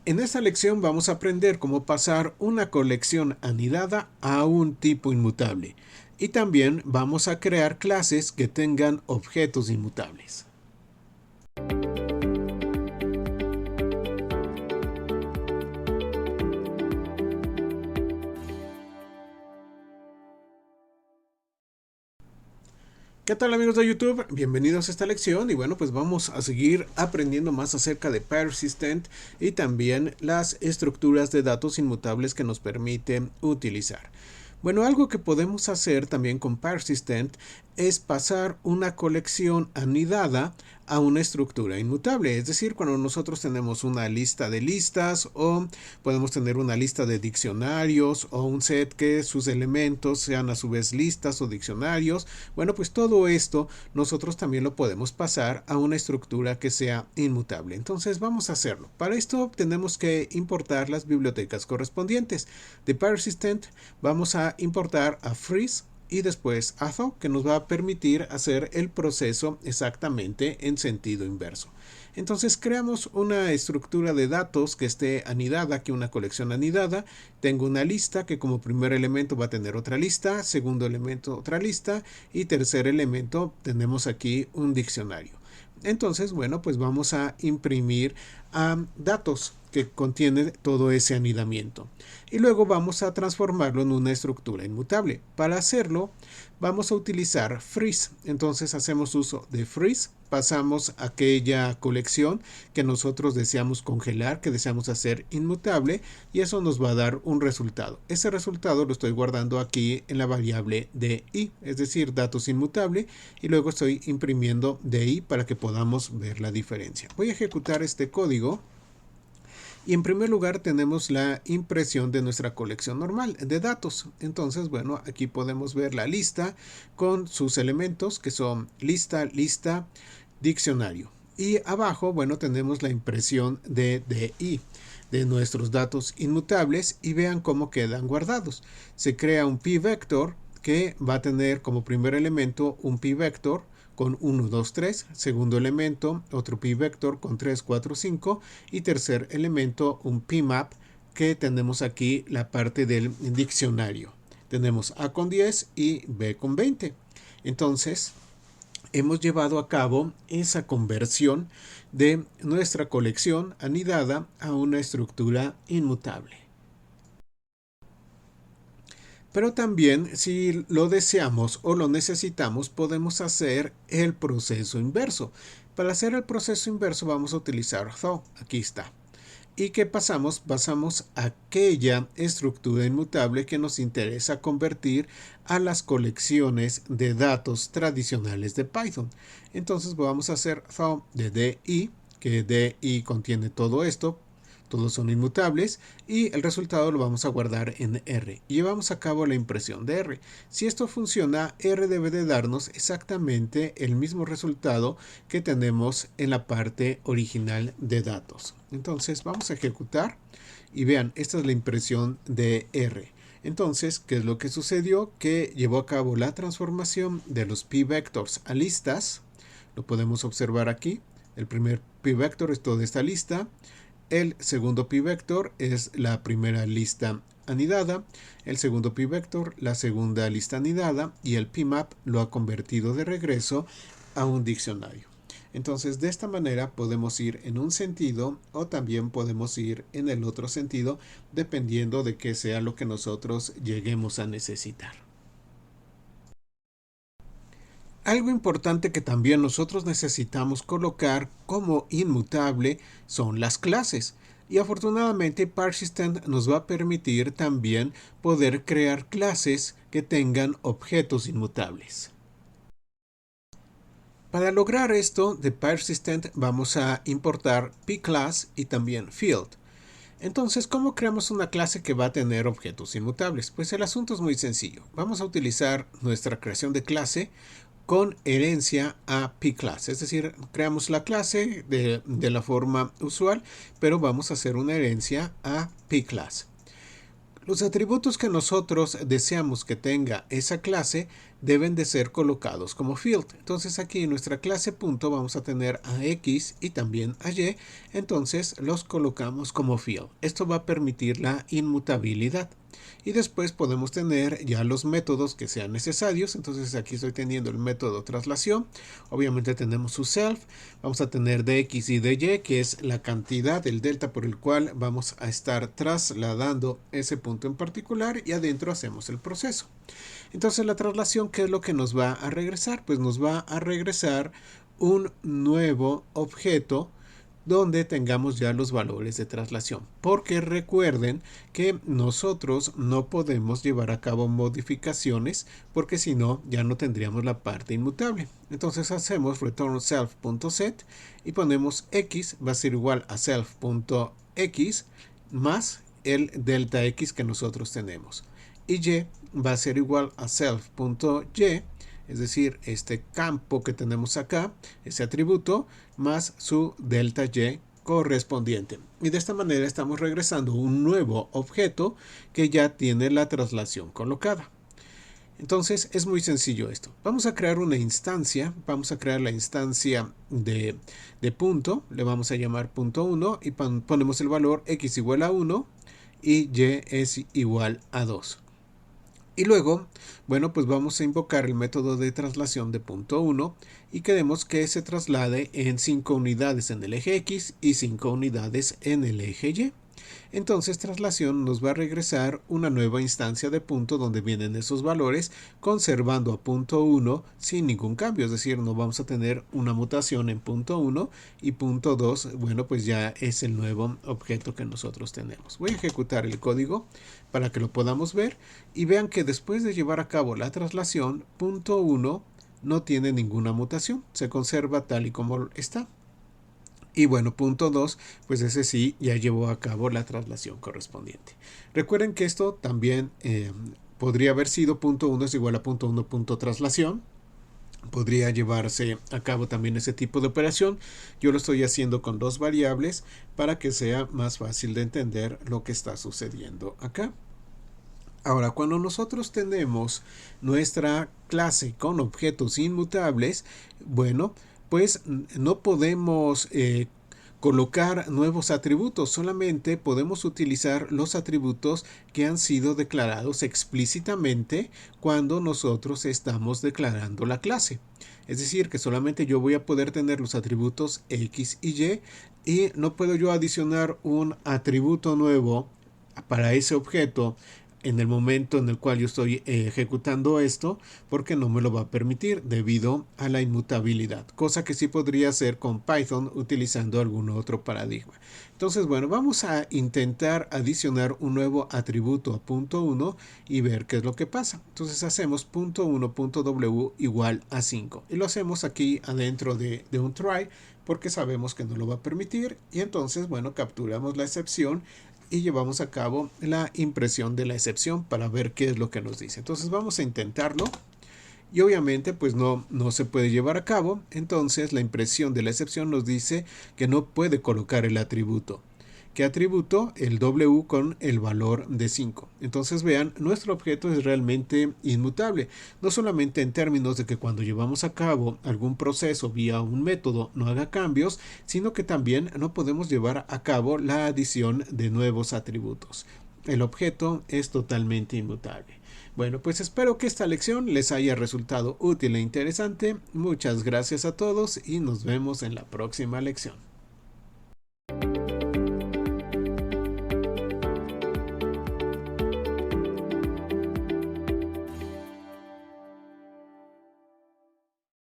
En esta lección vamos a aprender cómo pasar una colección anidada a un tipo inmutable. Y también vamos a crear clases que tengan objetos inmutables. ¿Qué tal amigos de YouTube? Bienvenidos a esta lección y bueno, pues vamos a seguir aprendiendo más acerca de Persistent y también las estructuras de datos inmutables que nos permite utilizar. Bueno, algo que podemos hacer también con Persistent es pasar una colección anidada a una estructura inmutable. Es decir, cuando nosotros tenemos una lista de listas o podemos tener una lista de diccionarios o un set que sus elementos sean a su vez listas o diccionarios. Bueno, pues todo esto nosotros también lo podemos pasar a una estructura que sea inmutable. Entonces vamos a hacerlo. Para esto tenemos que importar las bibliotecas correspondientes. De Persistent vamos a importar a Freeze y después a Thaw, que nos va a permitir hacer el proceso exactamente en sentido inverso. Entonces creamos una estructura de datos que esté anidada, aquí una colección anidada. Tengo una lista que como primer elemento va a tener otra lista, segundo elemento otra lista y tercer elemento tenemos aquí un diccionario. Entonces, bueno, pues vamos a imprimir datos que contiene todo ese anidamiento. Y luego vamos a transformarlo en una estructura inmutable. Para hacerlo, vamos a utilizar freeze. Entonces hacemos uso de freeze. Pasamos aquella colección que nosotros deseamos congelar, que deseamos hacer inmutable, y eso nos va a dar un resultado. Ese resultado lo estoy guardando aquí en la variable DI, es decir, datos inmutable, y luego estoy imprimiendo DI para que podamos ver la diferencia. Voy a ejecutar este código. Y en primer lugar tenemos la impresión de nuestra colección normal de datos. Entonces, bueno, aquí podemos ver la lista con sus elementos que son lista, lista, diccionario. Y abajo, bueno, tenemos la impresión de DI, de nuestros datos inmutables, y vean cómo quedan guardados. Se crea un p-vector que va a tener como primer elemento un p-vector con 1, 2, 3, segundo elemento otro p-vector con 3, 4, 5 y tercer elemento un p-map que tenemos aquí la parte del diccionario. Tenemos A con 10 y B con 20. Entonces, hemos llevado a cabo esa conversión de nuestra colección anidada a una estructura inmutable. Pero también, si lo deseamos o lo necesitamos, podemos hacer el proceso inverso. Para hacer el proceso inverso vamos a utilizar Thaw. Aquí está. ¿Y qué pasamos? Pasamos a aquella estructura inmutable que nos interesa convertir a las colecciones de datos tradicionales de Python. Entonces vamos a hacer Thaw de DI, que DI contiene todo esto. Todos son inmutables y el resultado lo vamos a guardar en R. Y llevamos a cabo la impresión de R. Si esto funciona, R debe de darnos exactamente el mismo resultado que tenemos en la parte original de datos. Entonces vamos a ejecutar y vean, esta es la impresión de R. Entonces, ¿qué es lo que sucedió? Que llevó a cabo la transformación de los p-vectors a listas. Lo podemos observar aquí. El primer p-vector es toda esta lista. El segundo p-vector es la primera lista anidada, el segundo p-vector la segunda lista anidada y el p-map lo ha convertido de regreso a un diccionario. Entonces de esta manera podemos ir en un sentido o también podemos ir en el otro sentido dependiendo de qué sea lo que nosotros lleguemos a necesitar. Algo importante que también nosotros necesitamos colocar como inmutable son las clases. Y afortunadamente Persistent nos va a permitir también poder crear clases que tengan objetos inmutables. Para lograr esto de Persistent vamos a importar pClass y también field. Entonces, ¿cómo creamos una clase que va a tener objetos inmutables? Pues el asunto es muy sencillo. Vamos a utilizar nuestra creación de clase con herencia a pClass, es decir, creamos la clase de la forma usual, pero vamos a hacer una herencia a pClass. Los atributos que nosotros deseamos que tenga esa clase deben de ser colocados como field. Entonces aquí en nuestra clase punto vamos a tener a X y también a Y, entonces los colocamos como field. Esto va a permitir la inmutabilidad. Y después podemos tener ya los métodos que sean necesarios. Entonces aquí estoy teniendo el método traslación. Obviamente tenemos su self. Vamos a tener de X y de Y, que es la cantidad del delta por el cual vamos a estar trasladando ese punto en particular. Y adentro hacemos el proceso. Entonces la traslación, ¿qué es lo que nos va a regresar? Pues nos va a regresar un nuevo objeto donde tengamos ya los valores de traslación, porque recuerden que nosotros no podemos llevar a cabo modificaciones porque si no ya no tendríamos la parte inmutable. Entonces hacemos return self.set y ponemos x va a ser igual a self.x más el delta x que nosotros tenemos, y y va a ser igual a self.y, es decir, este campo que tenemos acá, ese atributo, más su delta y correspondiente. Y de esta manera estamos regresando un nuevo objeto que ya tiene la traslación colocada. Entonces es muy sencillo esto. Vamos a crear una instancia, vamos a crear la instancia de punto, le vamos a llamar punto 1 y ponemos el valor x igual a 1 y y es igual a 2. Y luego, bueno, pues vamos a invocar el método de traslación de punto 1 y queremos que se traslade en 5 unidades en el eje X y 5 unidades en el eje Y. Entonces traslación nos va a regresar una nueva instancia de punto donde vienen esos valores, conservando a punto 1 sin ningún cambio, es decir, no vamos a tener una mutación en punto 1 y punto 2, bueno, pues ya es el nuevo objeto que nosotros tenemos. Voy a ejecutar el código para que lo podamos ver y vean que después de llevar a cabo la traslación, punto 1 no tiene ninguna mutación, se conserva tal y como está. Y bueno, punto 2, pues ese sí ya llevó a cabo la traslación correspondiente. Recuerden que esto también podría haber sido punto 1 es igual a punto 1 punto traslación. Podría llevarse a cabo también ese tipo de operación. Yo lo estoy haciendo con dos variables para que sea más fácil de entender lo que está sucediendo acá. Ahora, cuando nosotros tenemos nuestra clase con objetos inmutables, bueno, pues no podemos colocar nuevos atributos, solamente podemos utilizar los atributos que han sido declarados explícitamente cuando nosotros estamos declarando la clase. Es decir, que solamente yo voy a poder tener los atributos X y Y no puedo yo adicionar un atributo nuevo para ese objeto en el momento en el cual yo estoy ejecutando esto, porque no me lo va a permitir debido a la inmutabilidad, cosa que sí podría hacer con Python utilizando algún otro paradigma. Entonces, bueno, vamos a intentar adicionar un nuevo atributo a punto 1 y ver qué es lo que pasa. Entonces hacemos punto 1.w igual a 5 y lo hacemos aquí adentro de un try porque sabemos que no lo va a permitir, y entonces, bueno, capturamos la excepción y llevamos a cabo la impresión de la excepción para ver qué es lo que nos dice. Entonces vamos a intentarlo y obviamente pues no se puede llevar a cabo. Entonces la impresión de la excepción nos dice que no puede colocar el atributo. ¿Qué atributo? El W con el valor de 5. Entonces vean, nuestro objeto es realmente inmutable. No solamente en términos de que cuando llevamos a cabo algún proceso vía un método no haga cambios, sino que también no podemos llevar a cabo la adición de nuevos atributos. El objeto es totalmente inmutable. Bueno, pues espero que esta lección les haya resultado útil e interesante. Muchas gracias a todos y nos vemos en la próxima lección.